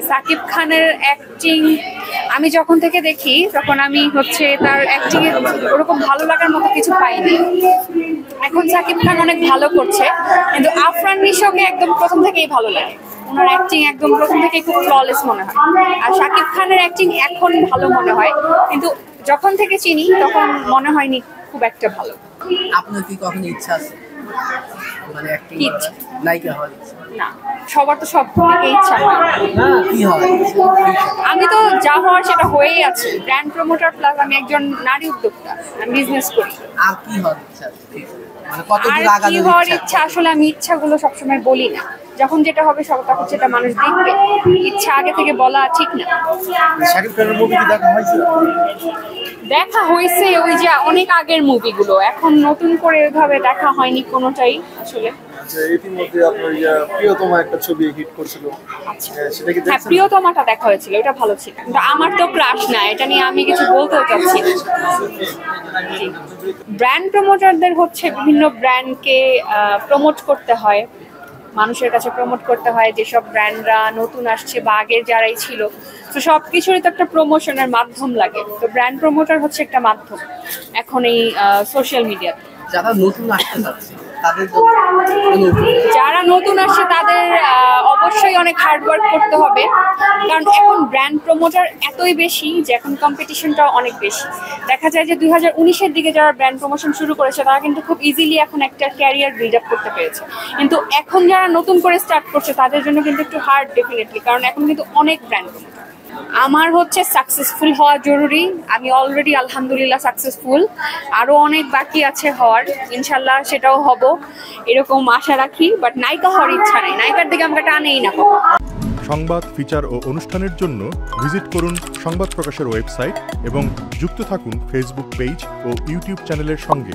সাকিব খানের অ্যাক্টিং আমি যখন থেকে দেখি তখন আমি হচ্ছে তার অ্যাক্টিং এ ওরকম ভালো লাগার মতো কিছু পাইনি। এখন সাকিব খান অনেক ভালো করছে, কিন্তু আফরান নিশোকে একদম প্রথম থেকেই ভালো লাগে। ওনার অ্যাক্টিং একদম প্রথম থেকেই খুব ফ্ললেস মনে হয়। আর সাকিব খানের অ্যাক্টিং এখন ভালো মনে হয়, কিন্তু যখন থেকে চিনি তখন মনে হয়নি খুব একটা ভালো। আপনার কি কখনো ইচ্ছা আছে মানে অ্যাক্টিং করার, নায়িকা হওয়ার ইচ্ছা? না, সবার তো সব দিকে ইচ্ছা হয়। কি হয়? আমি তো যা হওয়ার সেটা হয়েই আছে, ব্র্যান্ড প্রমোটার প্লাস আমি একজন নারী উদ্যোক্তা, আমি বিজনেস করি। আর কি হওয়ার ইচ্ছা আছে? মানে কতদূর আর কি আগানোর হওয়ার ইচ্ছা? ইচ্ছা, আসলে আমি ইচ্ছাগুলো সবসময় বলি না। যখন যেটা হবে তখন সেটা মানুষ দেখবে। ইচ্ছা আগে থেকে বলা ঠিক না। শাকিব খানের মুভি কি দেখা হয়েছে? দেখা হয়েছে ওই যে অনেক আগের মুভিগুলো, এখন নতুন করে এভাবে দেখা হয়নি কোনোটাই আসলে। আচ্ছা, ইতিমধ্যে আপনার প্রিয়তমা একটা ছবি হিট করছিল, আচ্ছা, সেটা কি হ্যাঁ, দেখছেন? প্রিয়তমাটা দেখা হয়েছিল, এটা ভালো ছিল। কিন্তু আমার তো ক্রাশ না, এটা নিয়ে আমি কিছু বলতেও চাচ্ছি না। ব্র্যান্ড প্রমোটারদের হচ্ছে বিভিন্ন ব্র্যান্ডকে প্রমোট করতে হয়, মানুষের কাছে প্রমোট করতে হয়। যেসব ব্র্যান্ডরা নতুন আসছে বা আগের যারাই ছিল, তো সব কিছুরই তো একটা প্রমোশনের মাধ্যম লাগে। তো ব্র্যান্ড প্রমোটার হচ্ছে একটা মাধ্যম এখন এই সোশ্যাল মিডিয়াতে। যারা নতুন আসতে চাচ্ছে তাদের যারা নতুন আসছে তাদের অবশ্যই অনেক হার্ডওয়ার্ক করতে হবে, কারণ এখন ব্র্যান্ড প্রমোটার এতই বেশি যে এখন কম্পিটিশনটাও অনেক বেশি। দেখা যায় যে 2019-এর দিকে যারা ব্র্যান্ড প্রমোশন শুরু করেছে তারা কিন্তু খুব ইজিলি এখন একটা ক্যারিয়ার বিল্ড আপ করতে পেরেছে, কিন্তু এখন যারা নতুন করে স্টার্ট করছে তাদের জন্য কিন্তু একটু হার্ড ডেফিনেটলি, কারণ এখন কিন্তু অনেক ব্র্যান্ড প্রমোটার। আমার হচ্ছে সাকসেসফুল হওয়া জরুরি। আমি অলরেডি আলহামদুলিল্লাহ সাকসেসফুল, আরো অনেক বাকি আছে হওয়ার, ইনশাল্লাহ সেটাও হব এরকম আশা রাখি। বাট নায়িকা হওয়ার ইচ্ছা নেই, নায়িকার দিকে আমরা টানেই না কখনো। সংবাদ, ফিচার ও অনুষ্ঠানের জন্য ভিজিট করুন সংবাদ প্রকাশের ওয়েবসাইট এবং যুক্ত থাকুন ফেসবুক পেজ ও ইউটিউব চ্যানেলের সঙ্গে।